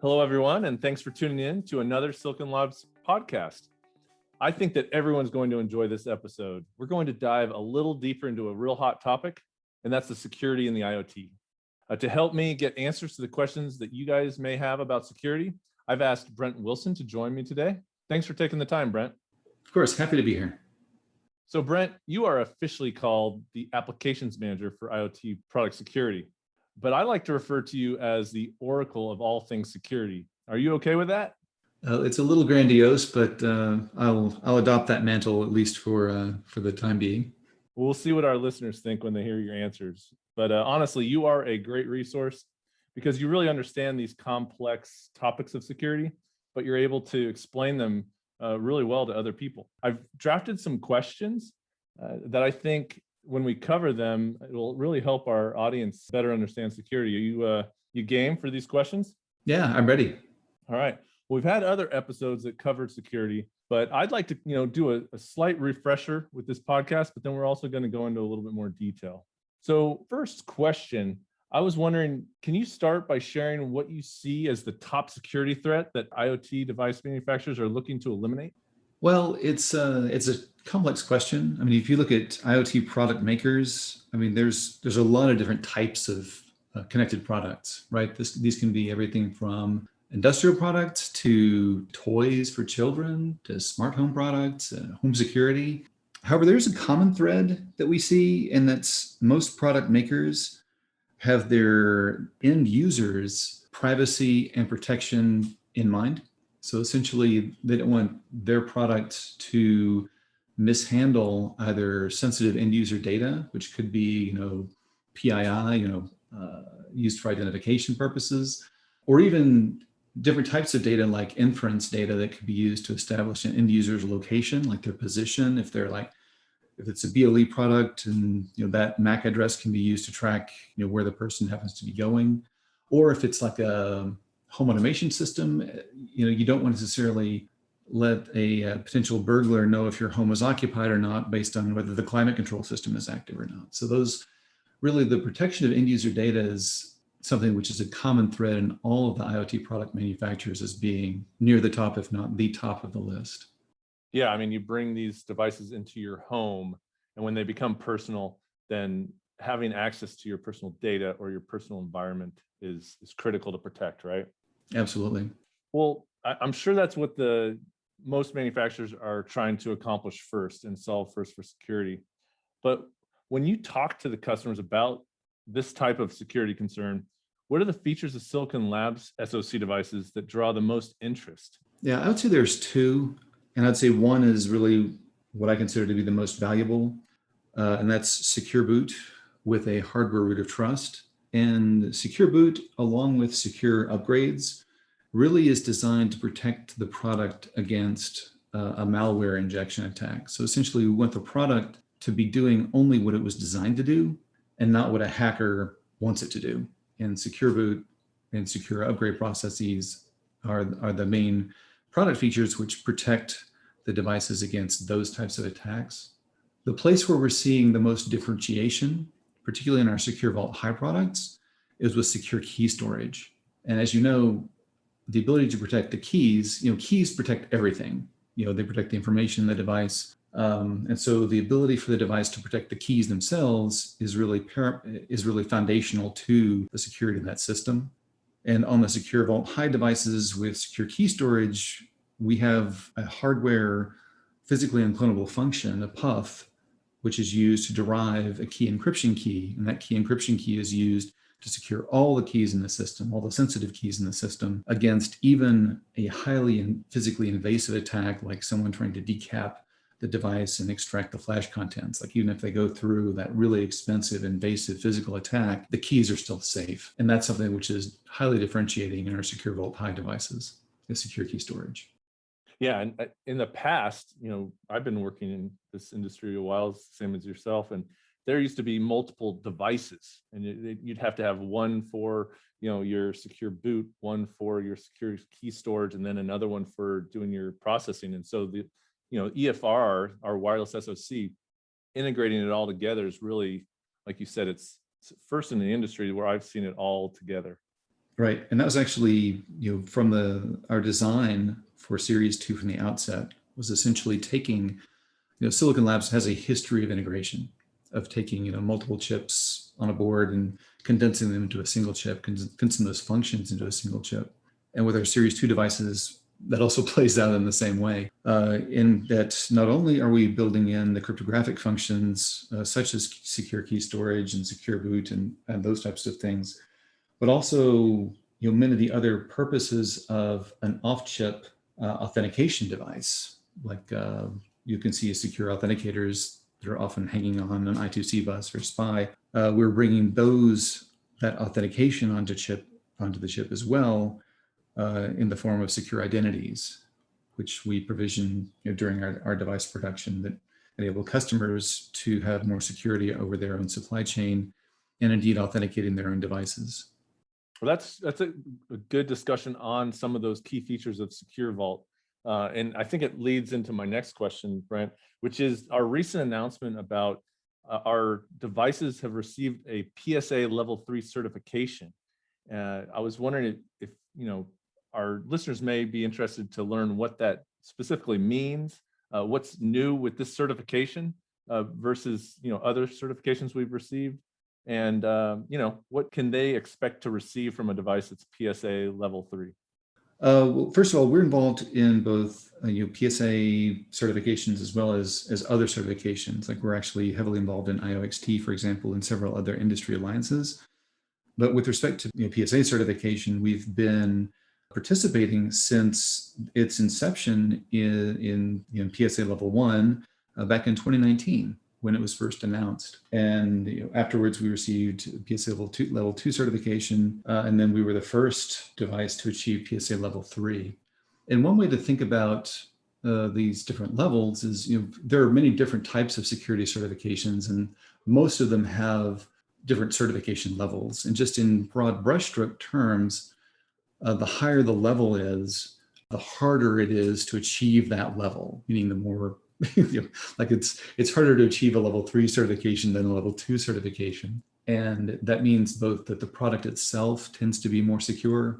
Hello, everyone, and thanks for tuning in to another Silicon Labs podcast. I think that everyone's going to enjoy this episode. We're going to dive a little deeper into a real hot topic, and that's the security in the IoT. To help me get answers to the questions that you guys may have about security, I've asked Brent Wilson to join me today. Thanks for taking the time, Brent. Of course, happy to be here. So Brent, you are officially called the Applications Manager for IoT Product Security, but I like to refer to you as the Oracle of all things security. Are you okay with that? It's a little grandiose, but I'll adopt that mantle at least for the time being. We'll see what our listeners think when they hear your answers. But honestly, you are a great resource because you really understand these complex topics of security, but you're able to explain them really well to other people. I've drafted some questions that I think when we cover them, it will really help our audience better understand security. Are you game for these questions? Yeah, I'm ready. All right. We've had other episodes that covered security, but I'd like to, do a slight refresher with this podcast, but then we're also going to go into a little bit more detail. So first question, I was wondering, can you start by sharing what you see as the top security threat that IoT device manufacturers are looking to eliminate? Well, it's a complex question. I mean, if you look at IoT product makers, I mean, there's a lot of different types of connected products, right? These can be everything from industrial products to toys for children to smart home products, home security. However, there's a common thread that we see, and that's most product makers have their end users' privacy and protection in mind. So essentially, they don't want their product to mishandle either sensitive end user data, which could be, PII, used for identification purposes, or even different types of data like inference data that could be used to establish an end user's location, like their position. If it's a BLE product, and that MAC address can be used to track where the person happens to be going, or if it's like a home automation system, you don't want to necessarily let a potential burglar know if your home is occupied or not based on whether the climate control system is active or not. So the protection of end user data is something which is a common thread in all of the IoT product manufacturers as being near the top, if not the top of the list. Yeah, I mean, you bring these devices into your home, and when they become personal, then having access to your personal data or your personal environment is critical to protect, right? Absolutely. Well, I'm sure that's what the most manufacturers are trying to accomplish first and solve first for security. But when you talk to the customers about this type of security concern, what are the features of Silicon Labs SoC devices that draw the most interest? Yeah, I would say there's two. And I'd say one is really what I consider to be the most valuable, and that's Secure Boot with a hardware root of trust. And Secure Boot, along with secure upgrades, really is designed to protect the product against a malware injection attack. So essentially, we want the product to be doing only what it was designed to do and not what a hacker wants it to do. And Secure Boot and secure upgrade processes are the main product features which protect the devices against those types of attacks. The place where we're seeing the most differentiation, particularly in our Secure Vault High products, is with secure key storage. And as you know, the ability to protect the keys, keys protect everything. They protect the information in the device. And so the ability for the device to protect the keys themselves is really foundational to the security of that system. And on the Secure Vault High devices with secure key storage, we have a hardware physically unclonable function, a PUF, which is used to derive a key encryption key. And that key encryption key is used to secure all the keys in the system, all the sensitive keys in the system, against even a highly and physically invasive attack, like someone trying to decap the device and extract the flash contents. Like even if they go through that really expensive, invasive physical attack, the keys are still safe. And that's something which is highly differentiating in our Secure Vault High devices, is secure key storage. Yeah, and in the past, I've been working in this industry a while, same as yourself, and there used to be multiple devices, and you'd have to have one for your secure boot, one for your secure key storage, and then another one for doing your processing. And so the EFR, our wireless SoC, integrating it all together is really, like you said, it's first in the industry where I've seen it all together. Right. And that was actually, from our design for Series 2 from the outset was essentially taking, Silicon Labs has a history of integration, of taking, multiple chips on a board and condensing them into a single chip, condensing those functions into a single chip. And with our Series 2 devices, that also plays out in the same way, in that not only are we building in the cryptographic functions, such as secure key storage and secure boot and those types of things, but also many of the other purposes of an off-chip authentication device, like you can see as secure authenticators that are often hanging on an I2C bus or SPI. We're bringing that authentication onto the chip as well, in the form of secure identities, which we provision during our device production that enable customers to have more security over their own supply chain and indeed authenticating their own devices. Well, that's a good discussion on some of those key features of Secure Vault. And I think it leads into my next question, Brent, which is our recent announcement about our devices have received a PSA Level 3 certification. I was wondering if our listeners may be interested to learn what that specifically means, what's new with this certification versus other certifications we've received, and what can they expect to receive from a device that's PSA Level 3? Well, first of all, we're involved in both PSA certifications as well as other certifications. Like we're actually heavily involved in IOXT, for example, and several other industry alliances. But with respect to PSA certification, we've been participating since its inception in PSA Level 1 back in 2019 when it was first announced. And afterwards, we received PSA Level 2 certification, and then we were the first device to achieve PSA Level 3. And one way to think about these different levels is, there are many different types of security certifications, and most of them have different certification levels. And just in broad brushstroke terms, the higher the level is, the harder it is to achieve that level, meaning the more, like it's harder to achieve a Level 3 certification than a Level 2 certification. And that means both that the product itself tends to be more secure,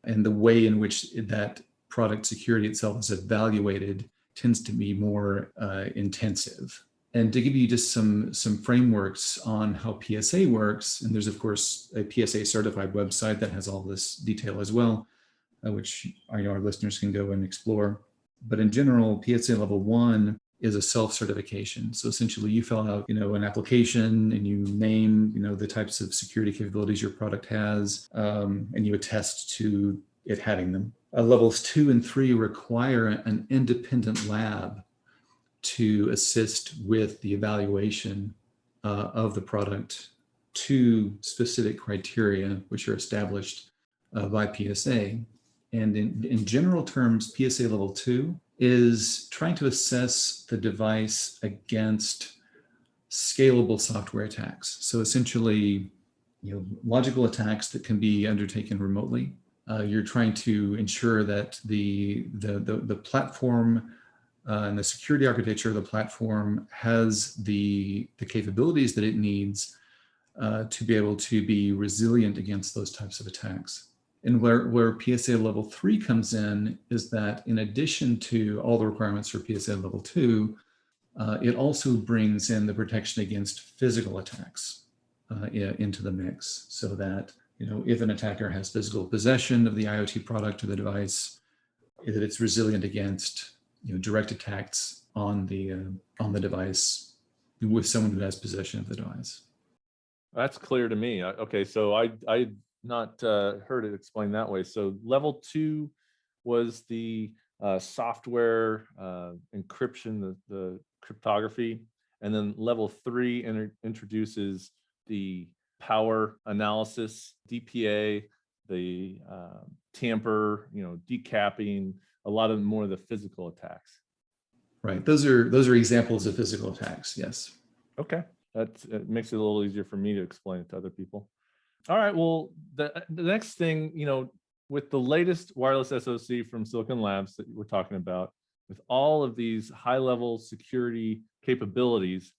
and the way in which that product security itself is evaluated tends to be more intensive. And to give you just some frameworks on how PSA works, and there's of course a PSA certified website that has all this detail as well, which our listeners can go and explore. But in general, PSA Level 1 is a self-certification. So essentially you fill out, an application and you name, the types of security capabilities your product has, and you attest to it having them. Levels 2 and 3 require an independent lab to assist with the evaluation of the product to specific criteria, which are established by PSA. And in general terms, PSA Level 2 is trying to assess the device against scalable software attacks. So essentially, logical attacks that can be undertaken remotely. You're trying to ensure that the platform and the security architecture of the platform has the capabilities that it needs to be able to be resilient against those types of attacks. And where PSA Level 3 comes in is that in addition to all the requirements for PSA Level 2, it also brings in the protection against physical attacks into the mix, so that if an attacker has physical possession of the IoT product or the device, that it's resilient against direct attacks on the device with someone who has possession of the device. That's clear to me. Okay, so I not heard it explained that way. So Level 2 was the software encryption, the cryptography, and then Level 3 introduces the power analysis, DPA, the tamper, decapping, a lot of more of the physical attacks. Right. Those are examples of physical attacks. Yes. Okay. It makes it a little easier for me to explain it to other people. All right. Well, the next thing, with the latest wireless SoC from Silicon Labs that we're talking about, with all of these high-level security capabilities,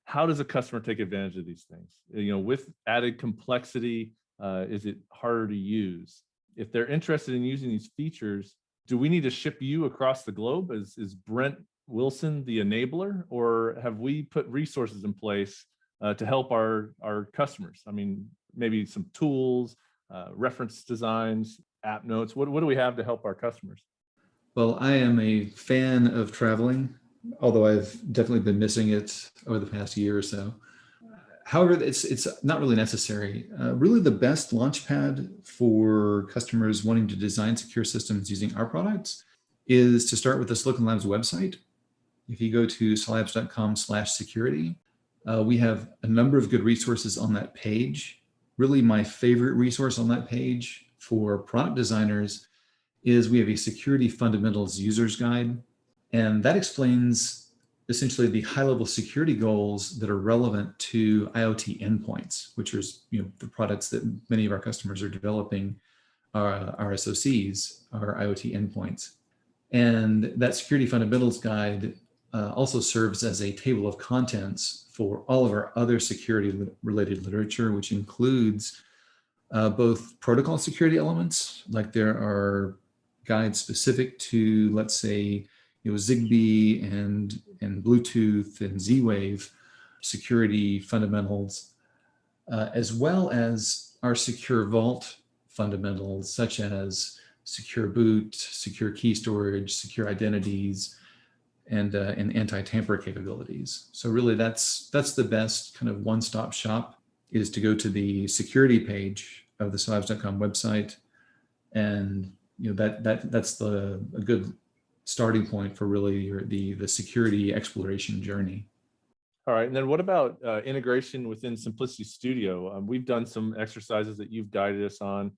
how does a customer take advantage of these things? With added complexity, Is it harder to use? If they're interested in using these features, do we need to ship you across the globe? Is Brent Wilson the enabler, or have we put resources in place to help our customers? I mean, maybe some tools, reference designs, app notes. What do we have to help our customers? Well, I am a fan of traveling, although I've definitely been missing it over the past year or so. However, it's not really necessary. Really, the best launchpad for customers wanting to design secure systems using our products is to start with the Silicon Labs website. If you go to silabs.com/security, we have a number of good resources on that page. Really, my favorite resource on that page for product designers is we have a security fundamentals user's guide, and that explains essentially the high-level security goals that are relevant to IoT endpoints, which are the products that many of our customers are developing, our SoCs, our IoT endpoints. And that security fundamentals guide also serves as a table of contents for all of our other security-related literature, which includes both protocol security elements, like there are guides specific to, let's say, Zigbee and Bluetooth and Z-Wave security fundamentals, as well as our secure vault fundamentals, such as secure boot, secure key storage, secure identities, and anti-tamper capabilities. So really, that's the best kind of one-stop shop, is to go to the security page of the silabs.com website, and that's a good starting point for really the security exploration journey. All right. And then what about integration within Simplicity Studio? We've done some exercises that you've guided us on.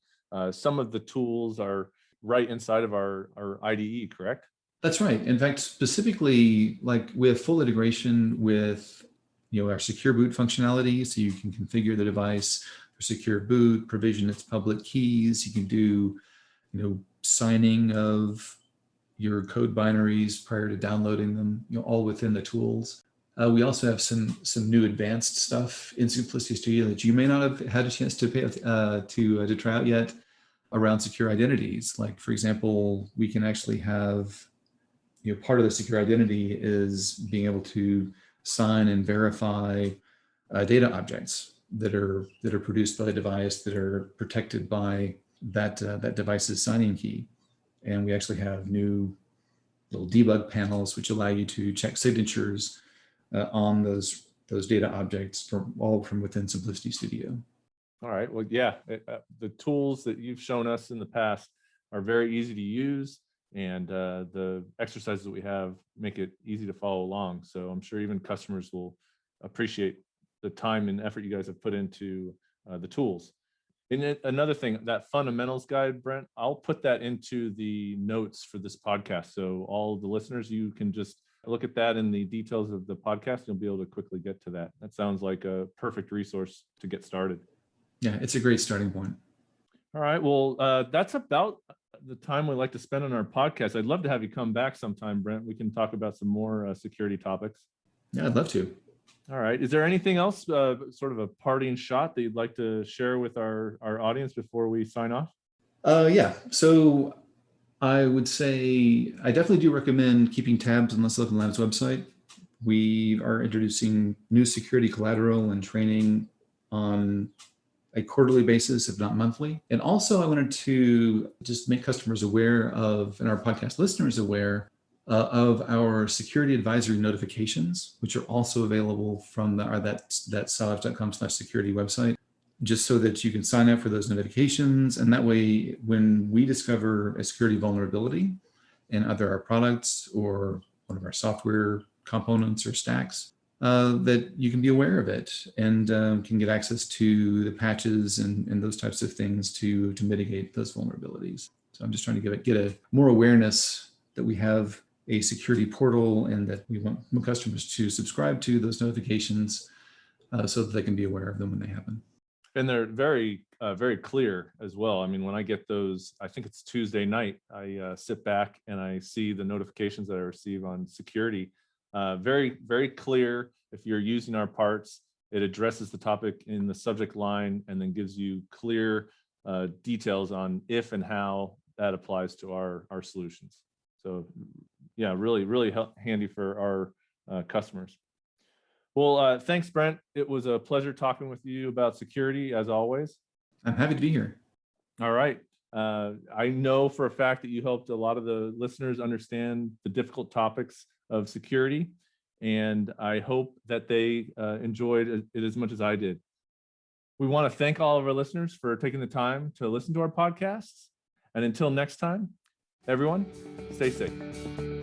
Some of the tools are right inside of our IDE, correct? That's right. In fact, specifically, like we have full integration with our secure boot functionality, so you can configure the device for secure boot, provision its public keys. You can do signing of your code binaries prior to downloading them, all within the tools. We also have some new advanced stuff in Simplicity Studio that you may not have had a chance to try out yet around secure identities. Like, for example, we can actually have part of the secure identity is being able to sign and verify data objects that are produced by the device, that are protected by that device's signing key. And we actually have new little debug panels which allow you to check signatures on those data objects all from within Simplicity Studio. All right. Well, yeah, the tools that you've shown us in the past are very easy to use, and the exercises that we have make it easy to follow along. So I'm sure even customers will appreciate the time and effort you guys have put into the tools. And another thing, that fundamentals guide, Brent, I'll put that into the notes for this podcast. So all the listeners, you can just look at that in the details of the podcast. You'll be able to quickly get to that. That sounds like a perfect resource to get started. Yeah, it's a great starting point. All right. Well, that's about the time we like to spend on our podcast. I'd love to have you come back sometime, Brent. We can talk about some more security topics. Yeah, I'd love to. All right. Is there anything else, sort of a parting shot that you'd like to share with our audience before we sign off? Yeah. So I would say I definitely do recommend keeping tabs on the Silicon Labs website. We are introducing new security collateral and training on a quarterly basis, if not monthly. And also, I wanted to just make customers aware of, and our podcast listeners aware, of our security advisory notifications, which are also available from that silabs.com/security website, just so that you can sign up for those notifications. And that way, when we discover a security vulnerability in either our products or one of our software components or stacks, that you can be aware of it and can get access to the patches and those types of things to mitigate those vulnerabilities. So I'm just trying to get a more awareness that we have a security portal and that we want customers to subscribe to those notifications so that they can be aware of them when they happen. And they're very, very clear as well. I mean, when I get those, I think it's Tuesday night, I sit back and I see the notifications that I receive on security. Very, very clear. If you're using our parts, It addresses the topic in the subject line and then gives you clear details on if and how that applies to our solutions. So yeah, really handy for our customers. Well, thanks, Brent. It was a pleasure talking with you about security, as always. I'm happy to be here. All right. I know for a fact that you helped a lot of the listeners understand the difficult topics of security, and I hope that they enjoyed it as much as I did. We want to thank all of our listeners for taking the time to listen to our podcasts. And until next time, everyone, stay safe.